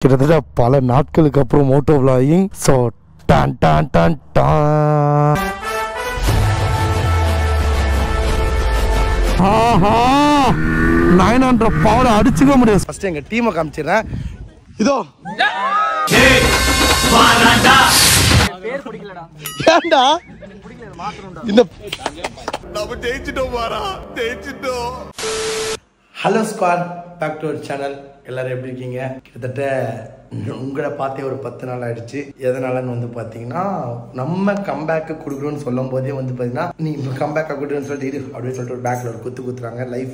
கிட்டத்தட்ட பல நாட்களுக்கு அப்புறம் மோட்டோ விளாகிங். ஸோ டான் டான் டான் டான். ஆஹா 900 பவர் அடிச்சுக்க முடியாது. ஃபர்ஸ்ட் எங்க டீமை காமிச்சிடுறேன். இதோ ஏண்டா இந்த நம்ம ஜெயிச்சிட்டோம் பாரா, ஜெயிச்சிட்டோம். Hello squad, back to our channel. எல்லாரும் எப்படி இருக்கீங்க? கிட்டத்தட்ட உங்களை பார்த்தே ஒரு 10 நாள் ஆயிடுச்சு. எதனாலன்னு வந்து பார்த்தீங்கன்னா, நம்ம கம்பேக்கு கொடுக்குறோன்னு சொல்லும் போதே வந்து பார்த்தீங்கன்னா, நீ கம்பேக்காக கொடுக்குறேன்னு சொல்லிட்டு இரு அப்படின்னு சொல்லிட்டு ஒரு பேக்கில் ஒரு குத்துறாங்க. லைஃப்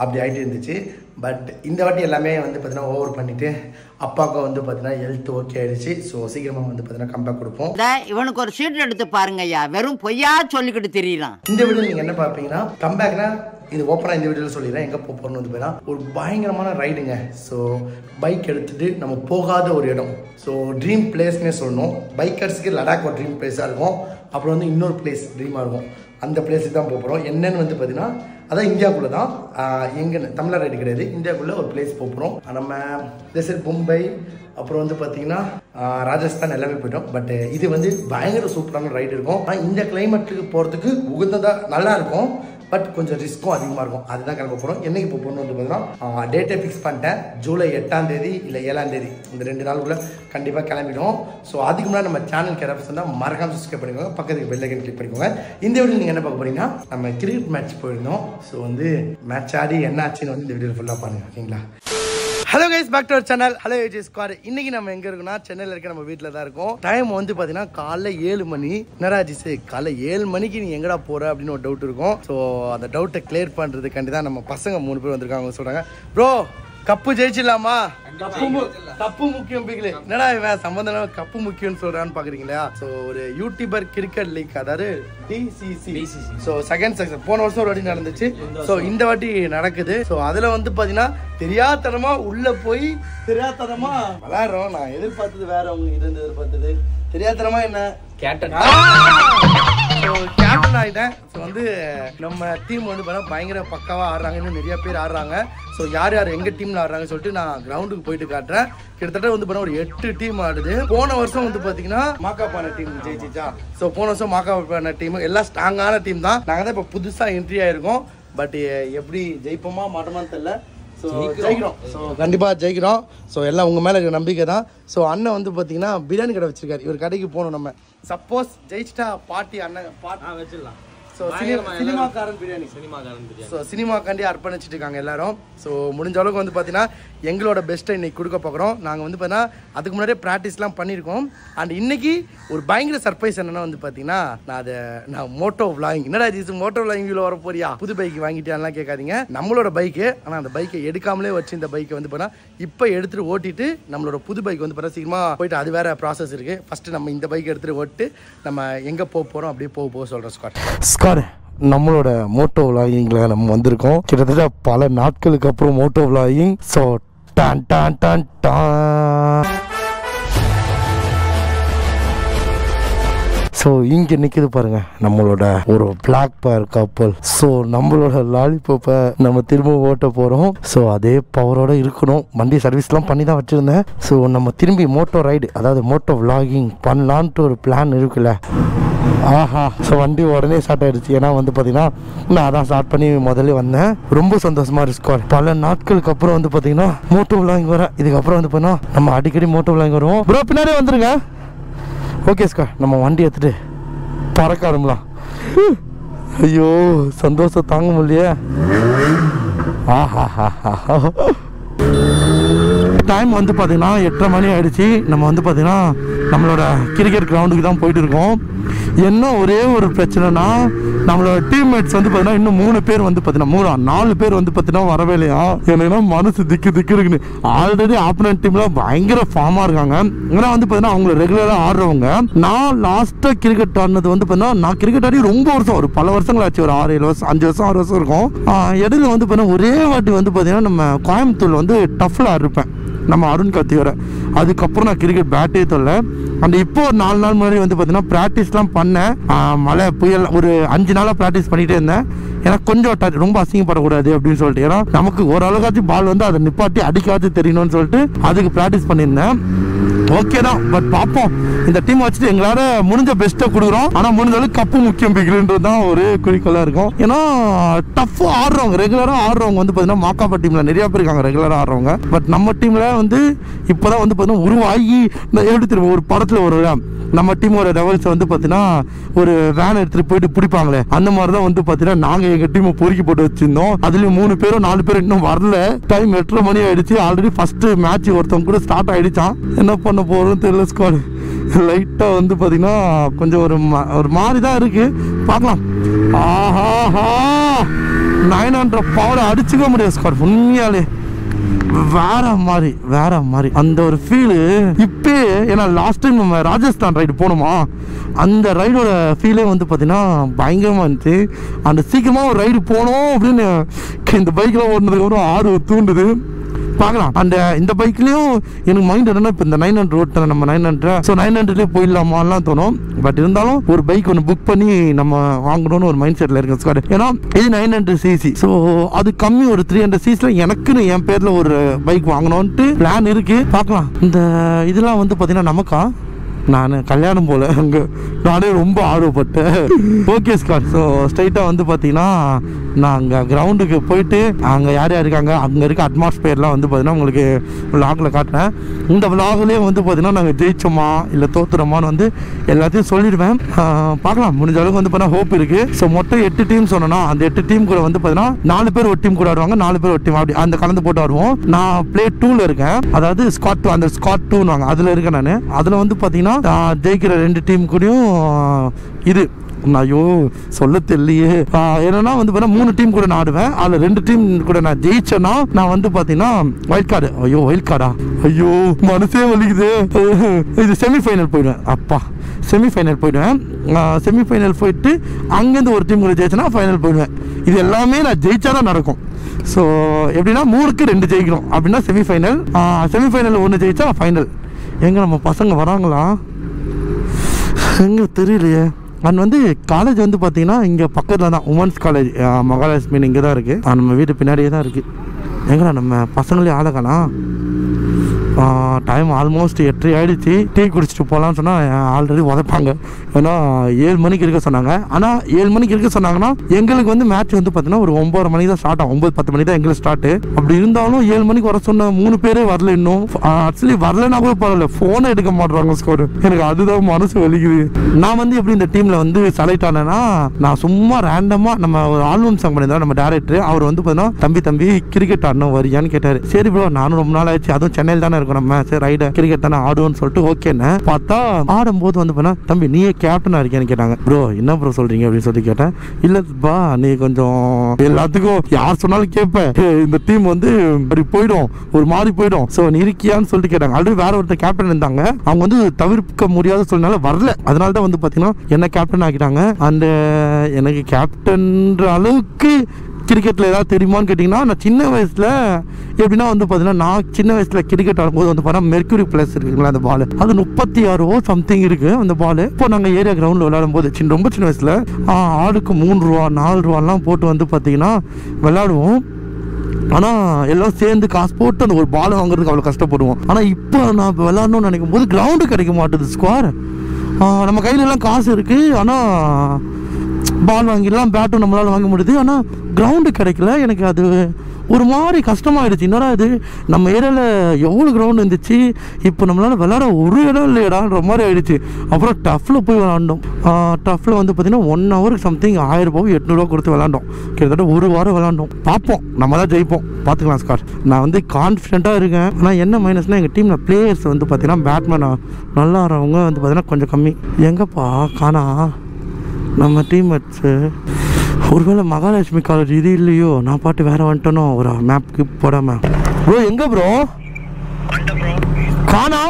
அப்படி ஆகிட்டு இருந்துச்சு. பட் இந்த வாட்டி எல்லாமே வந்து பார்த்தீங்கன்னா ஓவர் பண்ணிட்டு அப்பாவுக்கு வந்து பார்த்தீங்கன்னா ஹெல்த் ஓகே ஆயிடுச்சு. ஸோ சீக்கிரமாக வந்து பார்த்தீங்கன்னா கம்பேக் கொடுப்போம். இவனுக்கு ஒரு சீட் எடுத்து பாருங்க ஐயா, வெறும் பொய்யா சொல்லிக்கிட்டு தெரியலாம். இந்த வீடியோ நீங்கள் என்ன பார்ப்பீங்கன்னா, கம்பேக்னா இது ஓப்பனாக இந்த வீடியோவில் சொல்லிடுறேன். எங்கே போகிறோன்னு வந்து பார்த்தீங்கன்னா ஒரு பயங்கரமான ரைடுங்க. ஸோ பைக் எடுத்துகிட்டு நம்ம போகாத ஒரு இடம், ஸோ ட்ரீம் பிளேஸ்னே சொல்லணும். பைக்கர்ஸ்க்கு லடாக் ஒரு ட்ரீம் பிளேஸாக இருக்கும். அப்புறம் வந்து இன்னொரு பிளேஸ் ட்ரீமாக இருக்கும். அந்த பிளேஸுக்கு தான் போகிறோம். என்னன்னு வந்து பார்த்தீங்கன்னா, அதான் இந்தியாவுக்குள்ளே தான், எங்கே தமிழ்நாடு ரைடு கிடையாது, இந்தியாவுக்குள்ளே ஒரு பிளேஸ் போகிறோம். நம்ம தேசர் மும்பை, அப்புறம் வந்து பார்த்தீங்கன்னா ராஜஸ்தான் எல்லாமே போயிட்டோம். பட் இது வந்து பயங்கர சூப்பரான ரைடு இருக்கும். இந்த கிளைமேட்டுக்கு போகிறதுக்கு உகந்ததாக நல்லா இருக்கும். பட் கொஞ்சம் ரிஸ்க்கும் அதிகமாக இருக்கும். அதுதான் கிளம்ப போகிறோம். என்னைக்கு போகணும்னு வந்து பார்த்தீங்கன்னா டேட்டை ஃபிக்ஸ் பண்ணிட்டேன். ஜூலை 8ஆம் தேதி இல்லை 7ஆம் தேதி, இந்த 2 நாளுக்குள்ளே கண்டிப்பாக கிளம்பிடும். ஸோ அதுக்கு முன்னாடி நம்ம சேனலுக்கு யாராவது சொன்னால் மறக்காம சப்ஸ்கிரைப் பண்ணிக்கோங்க, பக்கத்துக்கு பெல் ஐக்கன் கிளிக் பண்ணிக்கோங்க. இந்த வீடியோ நீங்கள் என்ன பார்க்க போறீங்கன்னா, நம்ம கிரிக்கெட் மேட்ச் போயிருந்தோம். ஸோ வந்து மேட்ச் ஆடி என்ன ஆச்சுன்னு வந்து இந்த வீடியோ ஃபுல்லாக பாருங்க, ஓகேங்களா? Hello guys, back to our channel. Hello AG squad. இன்னைக்கு நம்ம எங்க இருக்கோம்னா, சென்னையில் இருக்க நம்ம வீட்டில் தான் இருக்கோம். டைம் வந்து பார்த்தீங்கன்னா காலைல 7 மணி. என்னராஜி காலைல 7 மணிக்கு நீ எங்கடா போற அப்படின்னு ஒரு டவுட் இருக்கும். ஸோ அந்த டவுட்டை கிளியர் பண்றதுக்காண்டி தான் நம்ம பசங்க 3 பேர் வந்திருக்காங்க. அவங்க சொல்றாங்க, ப்ரோ கப்பு ஜெயிச்சிடலாமா? கப்பு முக்கியம் பிகிலே. என்னடா இவன் சம்பந்தம் கப்பு முக்கியம்னு சொல்றான்னு பாக்குறீங்களா? ஸோ ஒரு யூடியூபர் கிரிக்கெட் லீக், அதாவது DCC. ஸோ செகண்ட் செக்ஷன் போன வருஷம் ஒரு வாட்டி நடந்துச்சு. ஸோ இந்த வாட்டி நடக்குது. ஸோ அதுல வந்து பாத்தீங்கன்னா தெரியாதனமா உள்ள போய் தெரியாதனமா விளையாடுறோம். நான் எதிர்பார்த்தது வேற, அவங்க இது எதிர்பார்த்தது தெரியாதனமா என்ன கேப்டன் ஆகிட்டேன். ஸோ வந்து நம்ம டீம் வந்து பார்த்தா பயங்கர பக்காவாக ஆடுறாங்க. இன்னும் நிறைய பேர் ஆடுறாங்க. ஸோ யார் யார் எங்கள் டீமில் ஆடுறாங்கன்னு சொல்லிட்டு நான் கிரவுண்டுக்கு போயிட்டு காட்டுறேன். கிட்டத்தட்ட வந்து பார்த்தா ஒரு 8 டீம் ஆடுது. போன வருஷம் வந்து பார்த்தீங்கன்னா மாக்காப்பான டீம் ஜெயிச்சிச்சா. ஸோ போன வருஷம் மாக்காப்பான டீம் எல்லாம் ஸ்ட்ராங்கான டீம் தான். நாங்கள் தான் இப்போ புதுசாக என்ட்ரி ஆயிருக்கோம். பட் எப்படி ஜெயிப்போமா மாட்டோமான்னு தெரியல. ஸோ ஜெயிக்கிறோம், ஸோ கண்டிப்பாக ஜெயிக்கிறோம். ஸோ எல்லாம் உங்கள் மேலே இருக்கிற நம்பிக்கை தான். ஸோ அண்ணன் வந்து பார்த்தீங்கன்னா பிரியாணி கடை வச்சிருக்காரு. இவர் கடைக்கு போகணும். நம்ம சப்போஸ் ஜெயிச்சிட்டா பார்ட்டி அண்ணன் வச்சிடலாம். ஸோ சினிமாக்காரன் பிரியாணி, ஸோ சினிமாக்காண்டி அர்ப்பணிச்சிட்டு இருக்காங்க எல்லாரும். ஸோ முடிஞ்ச அளவுக்கு வந்து பார்த்தீங்கன்னா எங்களோட பெஸ்ட்டை இன்னைக்கு கொடுக்க பார்க்குறோம். நாங்கள் வந்து பார்த்தீங்கன்னா அதுக்கு முன்னாடியே ப்ராக்டிஸ்லாம் பண்ணியிருக்கோம். அண்ட் இன்னைக்கு ஒரு பயங்கர சர்ப்ரைஸ் என்னன்னா வந்து பார்த்தீங்கன்னா, நான் மோட்டோ விளாகிங். என்னடா ஜீஸ் மோட்டோ விளாகிங் வீடியோ வர போறியா, புது பைக் வாங்கிட்டான்லாம் கேட்காதீங்க. நம்மளோட பைக்கு, ஆனால் அந்த பைக்கை எடுக்காமலே வச்சு இந்த பைக்கை வந்து பார்த்தீங்கன்னா இப்போ எடுத்துகிட்டு ஓட்டிட்டு நம்மளோட புது பைக் வந்து பார்த்தா சீக்கிரமாக போயிட்டு, அது வேற ப்ராசஸ் இருக்குது. ஃபஸ்ட்டு நம்ம இந்த பைக் எடுத்துகிட்டு ஓட்டு நம்ம எங்கே போக போகிறோம் அப்படியே போக சொல்கிறோம். ஸ்காட் நம்மளோட மோட்டோ விளாகிங்கில் நம்ம வந்திருக்கோம். கிட்டத்தட்ட பல நாட்களுக்கு அப்புறம் மோட்டோ விளாகிங். ஸோ டான் டான் டான் டான். ஸோ இங்கே நிற்கிது பாருங்க நம்மளோட ஒரு பிளாக் பேர் கப்பல். ஸோ நம்மளோட லாலிபாப்பை நம்ம திரும்ப ஓட்ட போகிறோம். ஸோ அதே பவரோட இருக்கணும். வண்டி சர்வீஸ்லாம் பண்ணி தான் வச்சுருந்தேன். ஸோ நம்ம திரும்பி மோட்டோ ரைடு, அதாவது மோட்டோ விளாகிங் பண்ணலான்ட்டு ஒரு பிளான் இருக்குல்ல. ஆஹா, ஸோ வண்டி உடனே ஸ்டார்ட் ஆகிடுச்சு. ஏன்னா வந்து பார்த்தீங்கன்னா நான் அதான் ஸ்டார்ட் பண்ணி முதல்ல வந்தேன். ரொம்ப சந்தோஷமாக இருக்கு. பல நாட்களுக்கு அப்புறம் வந்து பார்த்தீங்கன்னா மோட்டோ விளாகிங் வரேன். இதுக்கப்புறம் வந்து பார்த்தீங்கன்னா நம்ம அடிக்கடி மோட்டோ விளாகிங் வருவோம். ப்ரோ பின்னாடியே வந்துருங்க. ஓகே ஸ்கா, நம்ம வண்டி எடுத்துட்டு பறக்க ஆரம்பலாம். ஐயோ சந்தோஷம் தாங்க முடியலையே. டைம் வந்து பார்த்தீங்கன்னா 8:30 மணி ஆயிடுச்சு. நம்ம வந்து பார்த்தீங்கன்னா நம்மளோட கிரிக்கெட் கிரவுண்டுக்கு தான் போயிட்டு இருக்கோம். என்ன ஒரே ஒரு பிரச்சனைனா, நம்மளோட டீம்மேட்ஸ் வந்து பார்த்தீங்கன்னா இன்னும் 3 பேர் வந்து பார்த்தீங்கன்னா 4 பேர் வந்து பார்த்தீங்கன்னா வரவே இல்லையா. எனக்கு மனசு திக்கு இருக்குன்னு. ஆல்ரெடி ஆப்போனன்ட் டீம்ல பயங்கர ஃபார்மாக இருக்காங்க. ஏன்னா வந்து பார்த்தீங்கன்னா அவங்க ரெகுலராக ஆடுறவங்க. நான் லாஸ்ட்டாக கிரிக்கெட் ஆடினது வந்து பார்த்தீங்கன்னா, நான் கிரிக்கெட் ஆடி ரொம்ப வருஷம், ஒரு பல வருஷங்கள் ஆச்சு, ஒரு 6-7 வருஷம், 5 வருஷம் 6 வருஷம் இருக்கும். இடையில வந்து பார்த்தீங்கன்னா ஒரே வாட்டி வந்து பார்த்தீங்கன்னா நம்ம கோயம்புத்தூர்ல வந்து டஃப்ல ஆடிருப்பேன். நம்ம அருண் கார்த்தி வர. அதுக்கப்புறம் நான் கிரிக்கெட் பேட்டே தொல்ல. அந்த இப்போ ஒரு 4 நாள் முன்னாடி வந்து பார்த்தீங்கன்னா ப்ராக்டிஸ்லாம் பண்ணேன். மழை புயல் ஒரு 5 நாளாக ப்ராக்டிஸ் பண்ணிகிட்டே இருந்தேன். எனக்கு கொஞ்சம் ரொம்ப அசிங்கப்படக்கூடாது அப்படின்னு சொல்லிட்டு, ஏன்னா நமக்கு ஓரளவுக்காச்சும் பால் வந்து அதை நிப்பாட்டி அடிக்காச்சு தெரியணும்னு சொல்லிட்டு அதுக்கு ப்ராக்டிஸ் பண்ணியிருந்தேன். ஓகே தான், பட் பார்ப்போம். இந்த டீம் வச்சுட்டு எங்களால் முடிஞ்ச பெஸ்ட்டை கொடுக்குறோம். ஆனால் முடிஞ்ச அளவுக்கு கப்பு முக்கியம் பிகிலுன்றது தான் ஒரு குறிக்கோளாக இருக்கும். ஏன்னா டஃப்பாக ஆடுறவங்க, ரெகுலராக ஆடுறவங்க வந்து பார்த்தீங்கன்னா மாக்காப்பா டீமில் நிறையா பேர் இருக்காங்க ரெகுலராக ஆடுறவங்க. பட் நம்ம டீமில் வந்து இப்போ தான் வந்து பார்த்தீங்கன்னா உருவாகி எப்படி திரும்ப ஒரு படத்தில் ஒரு நம்ம டீமோட லெவல்ஸை வந்து பார்த்தீங்கன்னா ஒரு வேன் எடுத்துகிட்டு போயிட்டு பிடிப்பாங்களே, அந்த மாதிரி தான் வந்து பார்த்தீங்கன்னா நாங்கள் எங்கள் டீமை பொறுக்கி போட்டு வச்சுருந்தோம். அதுலேயும் 3 பேரும் 4 பேரும் இன்னும் வரல. டைம் 8:30 மணி ஆகிடுச்சு. ஆல்ரெடி ஃபஸ்ட்டு மேட்ச் ஒருத்தவங்க கூட ஸ்டார்ட் ஆகிடுச்சான். என்ன பண்ண போகிறோன்னு தெரியல. ஸ்குவாடு லைட்டாக வந்து பார்த்தீங்கன்னா கொஞ்சம் ஒரு மாதிரி தான் இருக்குது. பார்க்கலாம். ஆஹாஹா 900 பவரை அடிச்சுக்க முடியாது ஸ்குவாட். உண்மையாலே வேற மாதிரி அந்த ஒரு ஃபீலு இப்போ. ஏன்னா லாஸ்ட் டைம் நம்ம ராஜஸ்தான் ரைடு போனோமா, அந்த ரைடோட ஃபீலே வந்து பார்த்தீங்கன்னா பயங்கரமாக இருந்துச்சு. அந்த சீக்கிரமாக ஒரு ரைடு போனோம் அப்படின்னு இந்த பைக்கில் ஓடினதுக்கப்புறம் ஆர்வம் தூண்டுது. பார்க்கலாம். இந்த பைக்லேயும் எனக்கு மைண்ட் என்னன்னா, இப்போ இந்த 900 ஓட்டுறேன் நம்ம 900, ஸோ 900லேயே போயிடலாமான்லாம் தோணும். பட் இருந்தாலும் ஒரு பைக் ஒன்று புக் பண்ணி நம்ம வாங்கணும்னு ஒரு மைண்ட் செட்டில் இருக்கேன் ஸ்குவாட். ஏன்னா இது 900cc, ஸோ அது கம்மி ஒரு 300cc எனக்குன்னு என் பேரில் ஒரு பைக் வாங்கணும்ன்ட்டு பிளான் இருக்குது. பார்க்கலாம். இந்த இதெல்லாம் வந்து பார்த்தீங்கன்னா நமக்கா நான் கல்யாணம் போல அங்கே நானே ரொம்ப ஆர்வப்பட்டேன். Okay Scott. ஸோ ஸ்ட்ரைட்டாக வந்து பார்த்தீங்கன்னா நான் அங்கே கிரவுண்டுக்கு போயிட்டு அங்கே யார் யார் இருக்காங்க, அங்கே இருக்க அட்மாஸ்பியர்லாம் வந்து பார்த்தீங்கன்னா உங்களுக்கு விளாகில் காட்டுறேன். இந்த விளாக்லேயே வந்து பார்த்தீங்கன்னா நாங்கள் ஜெயிச்சோமா இல்லை தோத்துறோமான்னு வந்து எல்லாத்தையும் சொல்லிடுவேன். பார்க்கலாம். முடிஞ்ச அளவுக்கு வந்து பார்த்தீங்கன்னா ஹோப் இருக்குது. ஸோ மொத்தம் 8 டீம் சொன்னோன்னா அந்த 8 டீம் கூட வந்து பார்த்தீங்கன்னா 4 பேர் ஒரு டீம் கூட ஆடுவாங்க, 4 பேர் ஒரு டீம் அப்படி அந்த கலந்து போட்டு ஆடுவோம். நான் பிளே 2ல் இருக்கேன், அதாவது ஸ்காட் 2, அந்த ஸ்காட் 2ன்னு அதில் இருக்கேன் நான். அதில் வந்து பார்த்தீங்கன்னா ஜெயிக்கிற 2 டீம் கூடயும் இது ஐயோ சொல்ல தெரியலையே என்னன்னா வந்து பார்த்தீங்கன்னா 3 டீம் கூட நான் ஆடுவேன். அதில் 2 டீம் கூட நான் ஜெயிச்சேன்னா நான் வந்து பார்த்தீங்கன்னா வைல்ட் கார்டு. ஐயோ வைல்ட் கார்டா, ஐயோ மனசே வலிக்குது. இது செமிஃபைனல் போயிடுவேன். அப்பா செமிஃபைனல் போயிடுவேன். செமிஃபைனல் போயிட்டு அங்கேருந்து ஒரு டீம் கூட ஜெயிச்சேன்னா ஃபைனல் போயிடுவேன். இது எல்லாமே நான் ஜெயிச்சா தான் நடக்கும். ஸோ எப்படின்னா 3க்கு 2 ஜெயிக்கிறோம் அப்படின்னா செமிஃபைனல், செமிஃபைனல் 1 ஜெயிச்சா ஃபைனல். எங்கே நம்ம பசங்க வராங்களா எங்கே தெரியலையே. அண்ட் வந்து காலேஜ் வந்து பார்த்தீங்கன்னா இங்கே பக்கத்தில் தான் உமன்ஸ் காலேஜ் மகாலட்சுமி இங்கே தான் இருக்குது. நம்ம வீட்டு பின்னாடியே தான் இருக்குது. எங்கடா நம்ம பசங்களே ஆளக்கானா. டைம் ஆல்மோஸ்ட் 8:30 ஆகிடுச்சு. டீ குடிச்சிட்டு போகலான்னு சொன்னால் ஆல்ரெடி உதைப்பாங்க. ஏன்னா 7 மணிக்கு இருக்க சொன்னாங்க. ஆனால் 7 மணிக்கு இருக்க சொன்னாங்கன்னா எங்களுக்கு வந்து மேட்ச் வந்து பார்த்தீங்கன்னா ஒரு 9:30 மணிக்கு தான் ஸ்டார்ட் ஆகும். 9-10 மணி தான் எங்களுக்கு ஸ்டார்ட்டு. அப்படி இருந்தாலும் 7 மணிக்கு வர சொன்ன 3 பேரே வரல இன்னும். ஆக்சுவலி வரலன்னா கூட பரவாயில்ல, ஃபோனை எடுக்க மாட்டுறாங்க ஸ்கோர். எனக்கு அதுதான் மனசு வலிக்குது. நான் வந்து எப்படி இந்த டீமில் வந்து செலக்ட் ஆனேன்னா, நான் சும்மா ரேண்டமாக நம்ம ஒரு ஆல்பம் சாங் பண்ணியிருந்தோம் நம்ம டேரக்டர். அவர் வந்து பார்த்தீங்கன்னா தம்பி கிரிக்கெட் ஆடணும் வரியான்னு கேட்டார். சரி ப்ரோ, நானும் ரொம்ப நாள் ஆயிடுச்சு, அதுவும் சென்னையில் தானே நம்ம சரி ரைடு கிரிக்கெட் தானே ஆடுவோம்னு சொல்லிட்டு ஓகேன்னு பார்த்தா ஆடும்போது வந்து பண்ணா தம்பி நீயே கேப்டனா இருக்கேன்னு கேட்டாங்க. ப்ரோ என்ன ப்ரோ சொல்றீங்க அப்படின்னு சொல்லி கேட்டேன். இல்லப்பா நீ கொஞ்சம் எல்லாத்துக்கும் யார் சொன்னாலும் கேட்பேன், இந்த டீம் வந்து அப்படி போயிடும், ஒரு மாதிரி போயிடும், ஸோ நீ இருக்கியான்னு சொல்லிட்டு கேட்டாங்க. ஆல்ரெடி வேற ஒருத்தர் கேப்டன் இருந்தாங்க, அவங்க வந்து தவிர்க்க முடியாத சொல்லினால வரல. அதனால தான் வந்து பார்த்தீங்கன்னா என்ன கேப்டன் ஆக்கிட்டாங்க. அந்த எனக்கு கேப்டன்ற அளவுக்கு கிரிக்கெட்டில் ஏதாவது தெரியுமான்னு கேட்டிங்கன்னா, நான் சின்ன வயசில் எப்படின்னா வந்து பார்த்தீங்கன்னா நான் சின்ன வயசில் கிரிக்கெட் ஆடும்போது வந்து பார்த்தீங்கன்னா மெர்க்யூரி ப்ளஸ் இருக்குங்களா அந்த பால், அது 36 சம்திங் இருக்குது அந்த பால். இப்போ நாங்கள் ஏரியா கிரவுண்டில் விளையாடும் போது ரொம்ப சின்ன வயசில் ஆடுக்கு 3 ரூபா 4 ரூபாலாம் போட்டு வந்து பார்த்தீங்கன்னா விளையாடுவோம். ஆனால் எல்லாம் சேர்ந்து காசு போட்டு அந்த ஒரு பால் வாங்குறதுக்கு அவ்வளோ கஷ்டப்படுவோம். ஆனால் இப்போ நான் விளையாடணும்னு நினைக்கும் போது கிரவுண்டு கிடைக்க மாட்டுது ஸ்கொயர். நம்ம கையில எல்லாம் காசு இருக்குது, ஆனால் பால் வாங்கிடலாம், பேட்டும் நம்மளால் வாங்க முடியுது, ஆனால் கிரவுண்டு கிடைக்கல. எனக்கு அது ஒரு மாதிரி கஷ்டமாயிடுச்சு. என்னடா இது நம்ம ஏரியாவில் எவ்வளோ கிரவுண்டு இருந்துச்சு, இப்போ நம்மளால் விளையாட ஒரு இடம் இல்லையடான்ற மாதிரி ஆயிடுச்சு. அப்புறம் டஃப்பில் போய் விளாண்டோம். டஃப்பில் வந்து பார்த்திங்கன்னா 1 ஹவருக்கு சம்திங் 1000 ரூபாய் 800 ரூபா கொடுத்து விளாண்டோம். கிட்டத்தட்ட 1 வாரம் விளாண்டோம். பார்ப்போம், நம்ம தான் ஜெயிப்போம், பார்த்துக்கலாம் ஸ்கார். நான் வந்து கான்ஃபிடென்ட்டாக இருக்கேன். ஆனால் என்ன மைனஸ்னால் எங்கள் டீமில் பிளேயர்ஸ் வந்து பார்த்திங்கன்னா பேட்மேன் நல்லா ஆடுறவங்க வந்து பார்த்திங்கன்னா கொஞ்சம் கம்மி. எங்கப்பா காணா நம்ம டீம்மேட்ஸு. ஒருவேளை மகாலட்சுமி காலேஜ் இது இல்லையோ, நான் பாட்டு வேற வந்துட்டனோ ஒரு மேப்க்கு போடாம. ப்ரோ எங்க ப்ரோ காணா?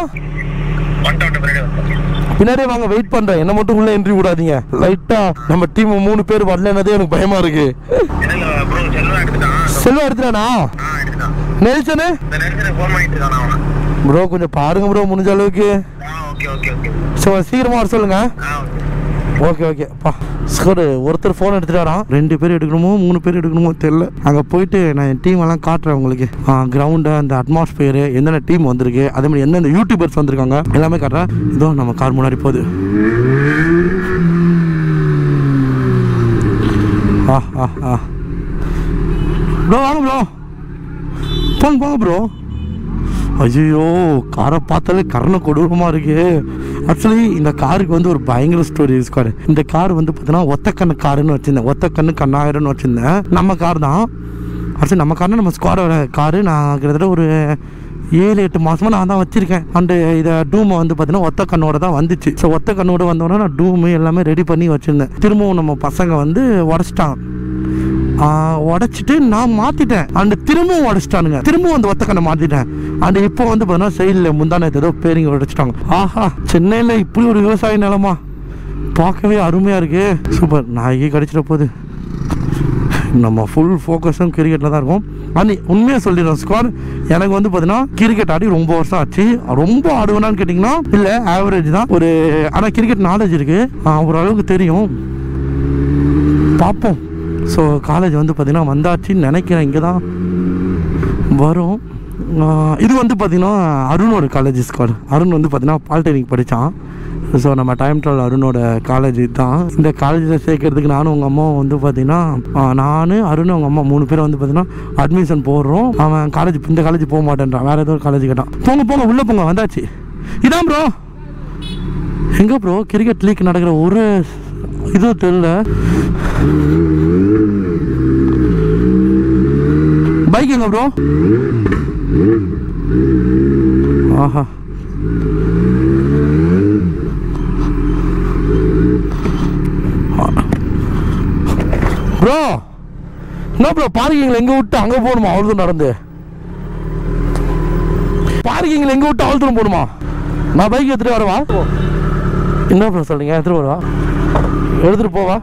பின்னாடியே வாங்க, வெயிட் பண்றேன். என்ன மட்டும் உள்ள என்ட்ரி விடாதீங்க. லைட்டா நம்ம டீம் 3 பேர் வரலன்னதே எனக்கு பயமா இருக்கு. செல்வா எடுத்துட்டானா? நெல்சனு ப்ரோ கொஞ்சம் பாருங்க ப்ரோ முடிஞ்ச அளவுக்கு. ஸோ சீக்கிரமா வர சொல்லுங்க. ஓகே பா சார். ஒருத்தர் ஃபோன் எடுத்துட்டு வரான். 2 பேர் எடுக்கணுமோ 3 பேர் எடுக்கணுமோ தெரியல. அங்கே போயிட்டு நான் என் டீம் எல்லாம் காட்டுறேன் உங்களுக்கு. கிரவுண்டு, அந்த அட்மாஸ்பியரு, என்னென்ன டீம் வந்திருக்கு, அதே மாதிரி எந்தெந்த யூடியூபர்ஸ் வந்திருக்காங்க எல்லாமே காட்டுறேன். இதோ நம்ம கார் முன்னாடி போகுது. ப்ரோ வாங்க ப்ரோ, போங்க ப்ரோ. ஐயோ காரை பார்த்தாலே கரண கொடூரமாக இருக்கு. ஆக்சுவலி இந்த காருக்கு வந்து ஒரு பயங்கர ஸ்டோரி ஸ்குவாடு. இந்த கார் வந்து பார்த்தீங்கன்னா ஒத்த கண்ணு காருன்னு வச்சுருந்தேன். ஒத்த கண்ணு கண்ணாயிரம்னு வச்சுருந்தேன். நம்ம கார் தான் ஆக்சுவலி, நம்ம கார்னா நம்ம ஸ்குவாடோட காரு. நான் கிட்டத்தட்ட ஒரு 7-8 மாதமாக நான் தான் வச்சுருக்கேன். அண்டு இதை டூமை வந்து பார்த்தீங்கன்னா ஒத்த கண்ணோட தான் வந்துச்சு. ஸோ ஒத்த கண்ணோட வந்தோடனே நான் டூமு எல்லாமே ரெடி பண்ணி வச்சுருந்தேன். திரும்பவும் நம்ம பசங்க வந்து உடச்சிட்டாங்க. உடச்சிட்டு நான் மாற்றிட்டேன். அண்டு திரும்பவும் உடச்சிட்டானுங்க. திரும்பவும் அந்த ஒத்த கண்ணை மாற்றிட்டேன். அண்ட் இப்போ வந்து பார்த்தீங்கன்னா சைடில் முந்தான ஏதோ பேரிங்க உடைச்சிட்டாங்க. ஆஹா, சென்னையில் இப்படி ஒரு விவசாய நிலமா, பார்க்கவே அருமையாக இருக்கு. சூப்பர். நாய்க்கு கடிச்சிட போகுது. நம்ம ஃபுல் ஃபோக்கஸும் கிரிக்கெட்டில் தான் இருக்கும். அண்ட் உண்மையாக சொல்லிடுறோம் ஸ்குவாட், எனக்கு வந்து பார்த்தீங்கன்னா கிரிக்கெட் ஆடி ரொம்ப வருஷம் ஆச்சு. ரொம்ப ஆடுவேனான்னு கேட்டிங்கன்னா இல்லை, ஆவரேஜ் தான். ஆனால் கிரிக்கெட் நாலேஜ் இருக்குது, ஓரளவுக்கு தெரியும். பார்ப்போம். ஸோ காலேஜ் வந்து பார்த்தீங்கன்னா வந்தாச்சுன்னு நினைக்கிறேன். இங்கே தான் வரும். இது வந்து பார்த்தீங்கன்னா அருணோட காலேஜ் ஸ்குவாட். அருண் வந்து பார்த்தீங்கன்னா பாலிடெக்னிக் படித்தான். ஸோ நம்ம டைம் ட்ராவல் அருணோட காலேஜ் தான். இந்த காலேஜில் சேர்க்கறதுக்கு நானும் உங்கள் அம்மாவும் வந்து பார்த்தீங்கன்னா நான் அருண் அவங்க அம்மா 3 பேர் வந்து பார்த்தீங்கன்னா அட்மிஷன் போடுறோம். அவன் காலேஜ் இந்த காலேஜ் போக மாட்டேன்றான், வேறு ஏதோ காலேஜ் கேட்டான். போங்க உள்ளே போங்க. வந்தாச்சு. இதான் ப்ரோ. எங்கே ப்ரோ கிரிக்கெட் லீக் நடக்கிற ஒரு இதுவும் தெரியல. பைக் எங்க ப்ரோ? ஆஹா, ப்ரோ என்ன ப்ரோ பார்க்கிங்ல எங்க விட்டு அங்க போகணுமா? அவ்வளோ தூரம் நடந்து பார்க்கிங்ல எங்க விட்டு அவ்வளோ தூரம் போகணுமா? நான் பைக் எடுத்துட்டு வரவா? என்ன ப்ரோ சொல்றீங்க? எடுத்துட்டு வரவா? எடுத்துட்டு போவா?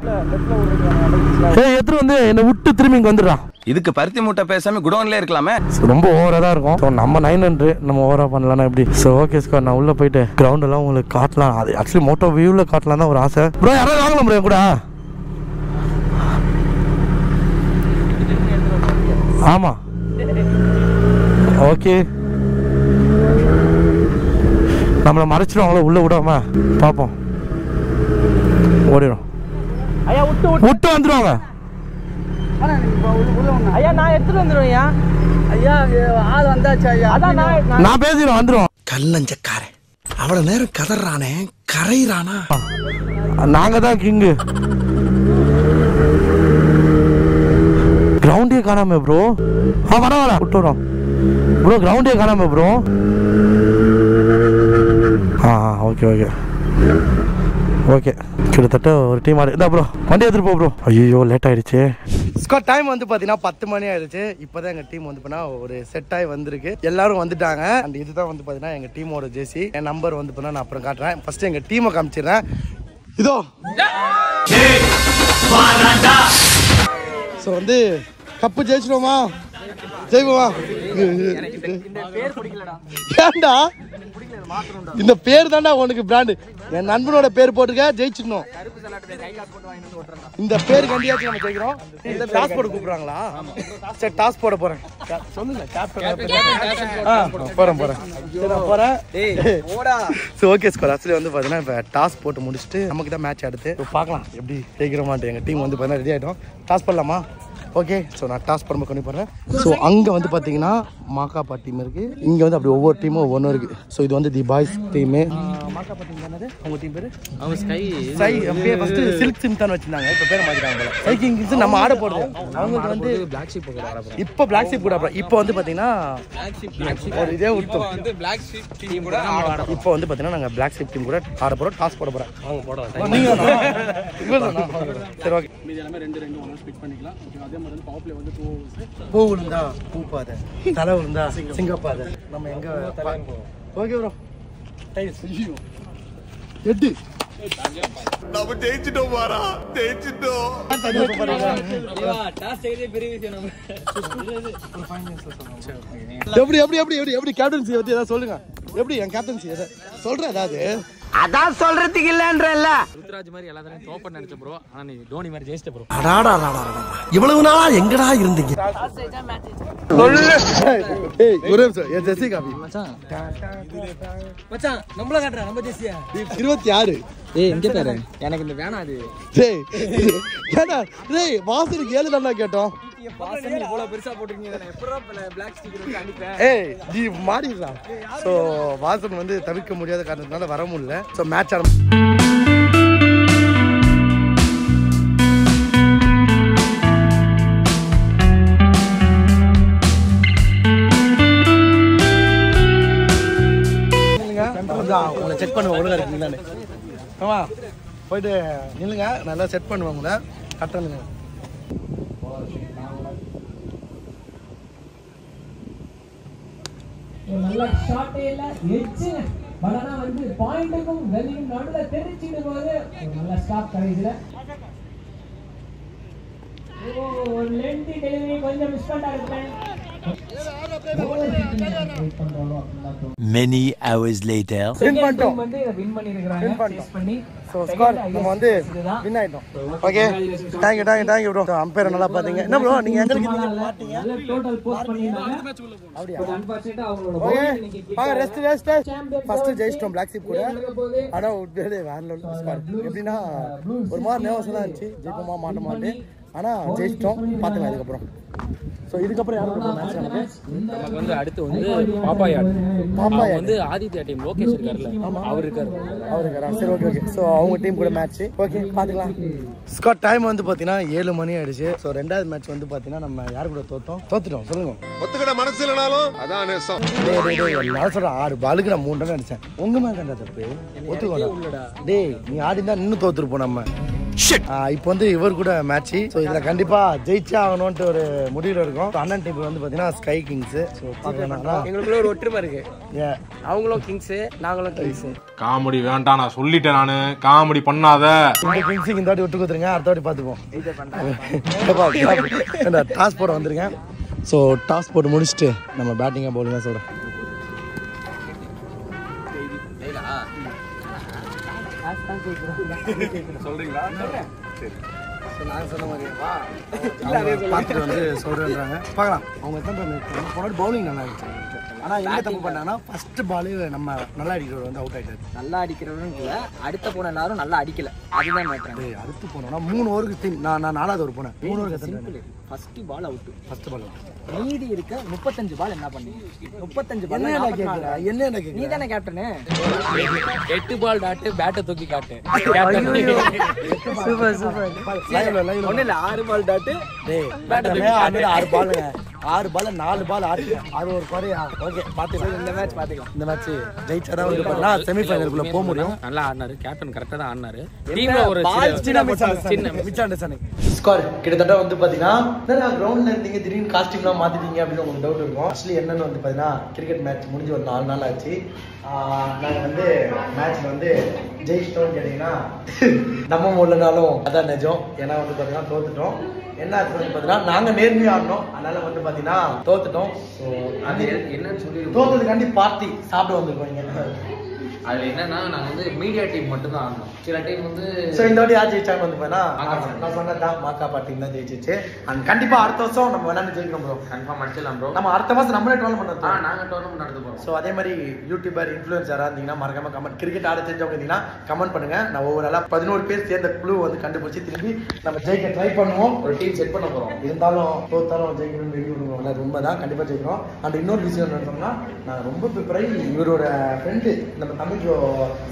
எடுத்துட்டு வந்து என்னை விட்டு திரும்பி இங்க வந்துடுறான். இதுக்கு பருத்தி மூட்டை பேசாம குடோன்ல இருக்கலாமே. ரொம்ப ஓவரா தான் இருக்கும். ஸோ நம்ம 900 நம்ம ஓவரா பண்ணலாம் எப்படி? So okay score. நான் உள்ள போயிட்டு கிரவுண்ட் எல்லாம் உங்களுக்கு காட்டலாம். அது ஆக்சுவலி மோட்டோ வியூவில் காட்டலாம் தான் ஒரு ஆசை. ப்ரோ யாராவது வாங்கலாம் ப்ரோ கூட? ஆமாம் ஓகே. நம்மளை மறைச்சிடுவாங்களோ உள்ள விடாம? பார்ப்போம். ஓடிடும். விட்டு வந்துடுவாங்க. ஐயா நான் எடுத்துட்டு வந்துடுவேன். ஐயா ஆள் வந்தாச்சு ஐயா. அதான் நான் பேசிடுவேன், வந்துடுவோம். கல்லஞ்சக்காரன் அவ்வளவு நேரம் கதறானே, கரையிறானா? நாங்க தான் கிங்கு. கிரவுண்டே காணாம ப்ரோ. வர விட்டு வரோம் ப்ரோ. கிரவுண்டே காணாம ப்ரோ. ஓகே கிட்டத்தட்ட ஒரு டீம் ஆடு. இதா ப்ரோ வண்டி எடுத்துட்டு போ ப்ரோ. ஐயோ லேட் ஆயிடுச்சு. ஸ்கோர் டைம் வந்து பார்த்தீங்கன்னா 10 மணி ஆயிடுச்சு. இப்போதான் எங்கள் டீம் வந்து பார்த்தீங்கன்னா ஒரு செட் ஆகி வந்திருக்கு. எல்லாரும் வந்துட்டாங்க. அண்ட் இதுதான் வந்து பார்த்தீங்கன்னா எங்கள் டீமோட ஜெர்சி. என் நம்பர் வந்து பார்த்தீங்கன்னா நான் அப்புறம் காட்டுறேன். ஃபர்ஸ்ட் எங்கள் டீமை காமிச்சிடுறேன். இதோ ஸோ வந்து கப்பு ஜெயிச்சிடுவோமா? ஜெயிப்போமா? ஏண்டா இந்த பேர் தாண்டா உனக்கு பிராண்டு. என் நண்பனோட பேர் போட்டுக்க, ஜெயிச்சிடணும். இந்த பேர் கண்டியாச்சும் நம்ம ஜெயிக்கிறோம். இந்த டாஸ் போட கூப்பிடுறாங்களா? சரி டாஸ் போட போறேன். சொல்லுங்க போறேன். Okay score. ஆக்சுவலி வந்து பாத்தீங்கன்னா இப்போ டாஸ் போட்டு முடிச்சுட்டு நமக்கு தான் மேட்ச் அடுத்து பார்க்கலாம் எப்படி ஜெயிக்கிறோமான்ட்டு. எங்க டீம் வந்து பார்த்தீங்கன்னா ரெடி ஆகிட்டோம். டாஸ் பண்ணலாமா? ஓகே. ஸோ நான் டாஸ் பண்ண கொண்டு போகிறேன். ஸோ அங்கே வந்து பார்த்தீங்கன்னா மாக்காப்பா டீம் இருக்குது. இங்கே வந்து அப்படி ஒவ்வொரு டீமும் ஒவ்வொன்றும் இருக்குது. ஸோ இது வந்து தி பாய்ஸ் டீமு. மாக்காப்பா டீம் என்னது அவங்க டீம் பேர்? அவங்க ஸ்கை அப்படியே ஃபஸ்ட்டு சில்க் சிம் தான் வச்சுருந்தாங்க. இப்போ பேர் மாற்றிட்டாங்க. ஸ்கை கிங்ஸ் நம்ம ஆட போடுறது. அவங்களுக்கு வந்து பிளாக் ஷீப் கூட ஆட. இப்போ பிளாக் ஷீப் கூட ஆடுறோம். இப்போ வந்து பார்த்தீங்கன்னா ஒரு இதே விட்டோம். இப்போ வந்து பார்த்தீங்கன்னா நாங்கள் பிளாக் ஷீப் டீம் கூட ஆட போகிறோம். டாஸ் போட போகிறேன். அவங்க போட நீங்கள் சரி ஓகே. பூ விழுந்தா பூப்பாத, தலை விழுந்தா சிங்கப்பாத. நம்ம எங்க ஓகே ப்ரோ. எட்டு நம்ம ஜெயிச்சிட்டோம் பாரா, ஜெயிச்சிட்டோம். எப்படி எப்படி எப்படி எப்படி எப்படி கேப்டன்சி பத்தி ஏதாவது சொல்லுங்க. எப்படி என் கேப்டன்சி சொல்றேன் ஏதாவது. அதான் சொல்றதுக்கு இல்லன்றல்ல. ருத்ராஜ் மாதிரி எல்லாத்தையும் தோப்ப நினைச்ச ப்ரோ. ஆனா நீ டோனி மாதிரி ஜெயிச்சிட்ட ப்ரோ. இவ்வளவு நாளா எங்கடா இருந்தீங்க? ஏய் ஒரே நிமிஷம். ஏ ஜெர்சி காபி மச்சான் நம்மள காட்றா நம்ம ஜெர்சியா 26. ஏய் எங்க பாரு எனக்கு இந்த வேணாம் அது. டேய் ஏடா டேய் வாசனுக்கு 7 தான்டா கேட்டோம். வாசன் இவ்வளவு பெருசா போட்டுருக்கீங்க. நான் எப்பறா Black ஸ்டிக்கர் வச்சு அடிப்பேன். ஏய் நீ மாடிடா. சோ வாசன் வந்து தவிர்க்க முடியாத காரணத்தினால வர முடியல. சோ மேட்ச் உங்களை செக் பண்ணுவேன் ஒழுங்கா இருக்கீங்களான்னு. ஆமா போயிட்டு நில்லுங்க, நல்லா செட் பண்ணுவேன் உங்களை. கட்டணுங்க. நல்ல ஷாட்டே இல்ல எட்ஜ் படனா வந்து பாயிண்ட்டுக்கும் வெளியும் நடுவுல தெரிச்சிட்டு போகுது. நல்ல ஸ்டாப் கரெக்ட்ல. ஓ லென்த்தி டெலிவரி கொஞ்சம் மிஸ் பண்ணிட்டாங்க. Many hours later. வின் பண்ணிட்டோம். வின் பண்ணிருக்காங்க. சேஸ் பண்ணி சோ ஸ்கோர் நம்ம வந்து வின் ஆயிட்டோம். Okay thank you bro. Umpire நல்லா பாத்தீங்க. என்ன ப்ரோ நீங்க எங்க இருக்கீங்க? நல்ல டோட்டல் போஸ்ட் பண்ணிருக்காங்க. அப்படியே அன்பார்ச்சுனேட்டா அவங்களோட ஓகே இன்னைக்கு வாங்க ரெஸ்ட் ஃபர்ஸ்ட் ஜெயிச்சிட்டோம் Black Sheep கூட. ஆனா உட்வேலே வேற லெவல் ஸ்கோர். எப்படின்னா ஒரு மாதிரி நர்வஸா தான் இருந்துச்சு. ஜெயிப்போமா மாட்டோமான்னு. ஆனா ஜெயிச்சிட்டோம். பாத்துங்க அதுக்கப்புறம். சோ இதுக்கப்புறம் யாரு மேட்ச் நமக்கு வந்து அடுத்து வந்து பாப்பாயா வந்து ஆதித்யா டீம் லோகேஷ் இருக்காருல்ல அவர் இருக்காரு. சரி ஓகே. சோ அவங்க டீம் கூட மேட்ச். ஓகே பாத்துக்கலாம். ஸ்காட் டைம் வந்து பாத்தீங்கன்னா 7 மணி ஆயிடுச்சு. சோ ரெண்டாவது மேட்ச் வந்து பாத்தீங்கன்னா நம்ம யார் கூட தோத்துட்டோம் சொல்லுங்க. ஒத்துக்கிட மனசு இல்லனாலும் அதான் நேசம். நான் சொல்றேன் 6 பாலுக்கு நான் 3 ரன் அடிச்சேன். உங்க மேல கண்டா தப்பு ஒத்துக்கோடா. டேய் நீ ஆடினா இன்னும் தோத்துருப்போம் நம்ம. இப்போ வந்து இவர் கூட மேட்ச். ஸோ இதுல கண்டிப்பா ஜெயிச்சே ஆகணும்ட்டு ஒரு முடிவுல இருக்கும். அண்ணன் டீம் வந்து பாத்தீங்கன்னா ஸ்கை கிங்ஸ். ஸோ பாத்தீங்கன்னா எங்களுக்குள்ள ஒரு ஒற்றுமை இருக்கு. அவங்களும் கிங்ஸ் நாங்களும் கிங்ஸ். காமெடி வேண்டாம் நான் சொல்லிட்டேன். நானு காமெடி பண்ணாத. இந்த கிங்ஸுக்கு இந்த வாட்டி விட்டு கொடுத்துருங்க. அடுத்த வாட்டி பாத்துப்போம். டாஸ் போட வந்துருங்க. ஸோ டாஸ் போட்டு முடிச்சுட்டு நம்ம பேட்டிங்கா பவுலிங்கா சொல்றேன். சொல்றீங்களா? சரி. நான் சொன்ன மாதிரி பார்த்துட்டு வந்து சொல்றேன்றாங்க. பார்க்கலாம் அவங்க எத்தனை போனாலும் பவுலிங் நல்லா இருந்துச்சு. ஆனா எங்க தப்பு பண்ணாங்கன்னா ஃபர்ஸ்ட் பால் நம்ம நல்லா அடிக்கிறவர் வந்து அவுட் ஆயிட்டாரு. நல்லா அடிக்கிறவரும் இல்ல அடுத்த போன எல்லாரும் நல்லா அடிக்கல. அதுதான் மேட்டர். அடுத்து போனோம்னா 3 ஓவருக்கு நான் 4வது ஓவர் போனேன். 3 ஓவருக்கு simple. First ball out. First ball out. மீதி இருக்க 35 பால் என்ன பண்ணீங்க? 35 பால் என்ன கேக்குற? நீ தானே கேப்டன். 8 பால் டாட் பேட்டை தூக்கி காட்டு. சூப்பர். ஒண்ணு இல்ல 6 பால் டாட் டேய் பேட்டை தூக்கி 6 பாலுங்க. 6 பால் 4 பால் அது ஒரு குறையா. ஓகே பாத்துக்கலாம். இந்த மேட்ச் ஜெயிச்சாதான் வந்து பார்த்தா செமி ஃபைனலுக்குள்ள போக முடியும். நல்லா ஆடினாரு. கேப்டன் கரெக்ட்டா தான் ஆடினாரு. டீம்ல ஒரு சின்ன மிஸ் அண்டர்ஸ்டாண்டிங். ஸ்கோர் கிட்டத்தட்ட வந்து பாத்தீங்கன்னா கிரவுண்ட்ல இருந்தீங்க திடீர்னு காஸ்டியூம்லாம் மாத்திட்டீங்க அப்படின்னு உங்களுக்கு டவுட் இருக்கும். ஆக்சுவலி என்னன்னு வந்து பாத்தீங்கன்னா கிரிக்கெட் மேட்ச் முடிஞ்சு ஒரு 4 நாள் ஆச்சு. நாங்கள் வந்து மேட்ச்ல வந்து ஜெயிச்சிட்டோம்னு கேட்டீங்கன்னா நம்ம முடியலனாலும் அதான் நிஜம். ஏன்னா வந்து பாத்தீங்கன்னா தோத்துட்டோம். என்ன ஆச்சு வந்து பாத்தீங்கன்னா நாங்க நேர்மையா ஆடணும். அதனால வந்து பாத்தீங்கன்னா தோத்துட்டோம். ஸோ அது என்னன்னு சொல்லி தோத்ததுக்காண்டி பார்ட்டி சாப்பிட வந்துருக்கோம். அதுல என்னன்னா நாங்க வந்து மீடியா டீம் மட்டும் தான் ஆடணும். சில டீம் வந்து சோ இந்த வாட்டி யார் ஜெயிச்சாங்க வந்து பாத்தீங்கன்னா நான் சொன்னதான் மாக்கா பாட்டி தான் ஜெயிச்சிச்சு. அண்ட் கண்டிப்பா அடுத்த வருஷம் நம்ம விளையாண்டு ஜெயிக்கிறோம் ப்ரோ. கன்ஃபார்ம் அடிச்சிடலாம் ப்ரோ. நம்ம அடுத்த மாசம் நம்மளே டோர்னமெண்ட் நடத்துறோம். நாங்க டோர்னமெண்ட் நடத்த போறோம். சோ அதே மாதிரி யூடியூபர் இன்ஃப்ளூயன்சரா இருந்தீங்கன்னா மறக்காம கமெண்ட் கிரிக்கெட் ஆட தெரிஞ்சவங்க இருந்தீங்கன்னா கமெண்ட் பண்ணுங்க. நான் ஓவராலா 11 பேர் சேர்ந்த குழு வந்து கண்டுபிடிச்சு திரும்பி நம்ம ஜெயிக்க ட்ரை பண்ணுவோம். ஒரு டீம் செட் பண்ண போறோம். இருந்தாலும் தோத்தாலும் ஜெயிக்கணும்னு வெளியே விடுவோம். உண்மைதான் கண்டிப்பா ஜெயிக்கிறோம். அண்ட் இன்னொரு விஷயம் என்ன சொன்னா நான் ரொம்ப ப்ரிப்பரை இவரோட ஃப்ரெண்டு நம்ம தமிழ்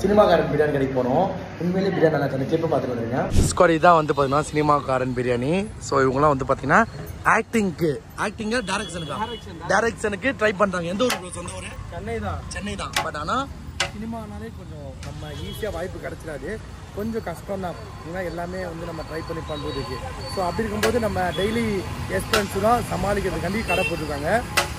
சினிமாக்காரன் பிரியாணி கடைக்கு போனோம். உண்மையிலேயே பிரியாணி நல்லா இருந்துச்சு. கிளிப்பு பார்த்துட்டு வந்துருங்க. ஸ்குவாட் இதான் வந்து பார்த்தீங்கன்னா சினிமாக்காரன் பிரியாணி. ஸோ இவங்கலாம் வந்து பார்த்தீங்கன்னா ஆக்டிங்கு டைரக்ஷனுக்கு ட்ரை பண்ணுறாங்க. எந்த ஒரு சொந்த ஊர்? சென்னை தான். பட் ஆனால் சினிமானாலே கொஞ்சம் நம்ம ஈஸியாக வாய்ப்பு கிடைச்சிடாது. கொஞ்சம் கஷ்டம் தான். ஏன்னா எல்லாமே வந்து நம்ம ட்ரை பண்ணி பண்ணுறதுக்கு. ஸோ அப்படி இருக்கும்போது நம்ம டெய்லி எக்ஸ்பென்ஸ் தான் சமாளிக்கிறதுக்காண்டி கடை போட்டிருக்காங்க.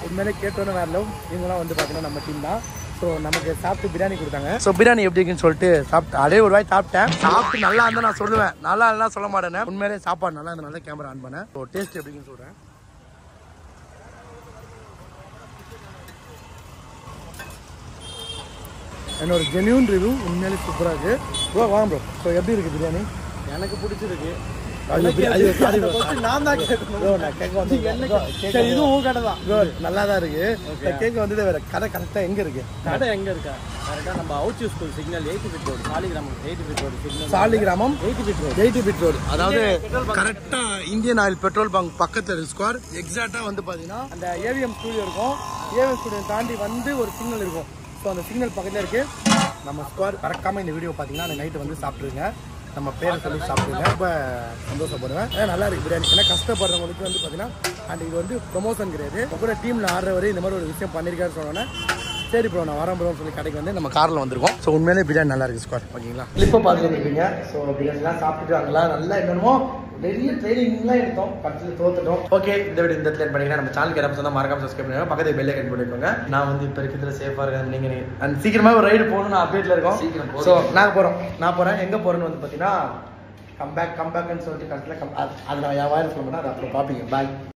உண்மையிலே கேட்டோன்னே வேற லவ். இவங்களாம் வந்து பார்த்தீங்கன்னா நம்ம டீம் தான். ஸோ நமக்கு சாப்பிட்டு பிரியாணி கொடுத்தாங்க. ஸோ பிரியாணி எப்படி இருக்குன்னு சொல்லிட்டு சாப்பிட்டு அதே ஒரு வாய் சாப்பிட்டேன். சாப்பிட்டு நல்லா இருந்தால் நான் சொல்லுவேன், நல்லா இல்லைனா சொல்ல மாட்டேன். உண்மையிலே சாப்பாடு நல்லா இருந்தனால கேமரா ஆன் பண்ணேன். ஸோ டேஸ்ட் எப்படின்னு சொல்கிறேன். என்னோட ஜென்யூன் ரிவ்யூ உண்மையிலே சூப்பராக இருக்குது. ப்ரோ வாங்க ப்ரோ. ஸோ எப்படி இருக்குது பிரியாணி? எனக்கு பிடிச்சிருக்கு. நான் தான் கேட்க வந்து இதுவும் கடை தான் நல்லா தான் இருக்கு. கேட்க வந்தது வேற கடை கரெக்டாக எங்கே இருக்கு? கடை எங்க இருக்கா? கரெக்டாக நம்ம அவுச்சி school signal 80 feet road, Saligramam 80 feet road signal, Saligramam 80 feet road, 80 feet road. அதாவது கரெக்டாக இந்தியன் ஆயில் பெட்ரோல் பங்க் பக்கத்தில் இருக்கு ஸ்கொயர். எக்ஸாக்டாக வந்து பார்த்தீங்கன்னா அந்த ஏவிஎம் ஸ்டூடியோ இருக்கும். ஏவிஎம் ஸ்டூடியோ தாண்டி வந்து ஒரு சிக்னல் இருக்கும். ஸோ அந்த சிக்னல் பக்கத்தில் இருக்கு நம்ம ஸ்கொயர். மறக்காமல் இந்த வீடியோ பார்த்தீங்கன்னா அந்த நைட்டு வந்து சாப்பிட்ருங்க. நம்ம பேரை சொல்லி சாப்பிடுங்க. ரொம்ப சந்தோஷப்படுவேன். நல்லா இருக்குது பிரியாணி. ஏன்னா கஷ்டப்படுறவங்களுக்கு வந்து பார்த்தீங்கன்னா அண்ட் இது வந்து ப்ரொமோஷன் கிடையாது. கூட டீமில் ஆடுறவரை இந்த மாதிரி ஒரு விஷயம் பண்ணியிருக்காரு சொன்னோன்னே சரி ப்ரோ நான் வரேன் ப்ரோன்னு சொல்லி கடைக்கு வந்து நம்ம காரில் வந்திருக்கோம். ஸோ உண்மையிலே பிரியாணி நல்லா இருக்குது ஸ்கொயர். ஓகேங்களா? கிளிப்பை பார்த்துட்டு இருக்கீங்க. ஸோ பிரியாணிலாம் சாப்பிட்டுட்டு அங்கெல்லாம் நல்லா என்னமோ நிறைய ட்ரைனிங்லாம் எடுத்தோம். கடைசியில் தோத்துட்டோம். ஓகே, இந்த வீடியோ இந்த இடத்துல பண்ணிங்கன்னா நம்ம சேனலுக்கு யாராவது சொன்னால் மறக்காம சப்ஸ்கிரைப் பண்ணுங்க. பக்கத்தில் பெல்லை கட் பண்ணிக்கோங்க. நான் வந்து இப்போ இருக்கிறதுல சேஃபாக இருக்கேன். நீங்கள் அண்ட் சீக்கிரமாக ஒரு ரைடு போகணும். நான் அப்டேட்டில் இருக்கோம். ஸோ நான் போகிறேன். எங்கே போகிறேன்னு வந்து பார்த்தீங்கன்னா கம்பேக்னு சொல்லிட்டு கடைசியில் அதை நான் என் வாயில் சொல்ல மாட்டேன். அதை அப்புறம் பார்ப்பீங்க. பாய்.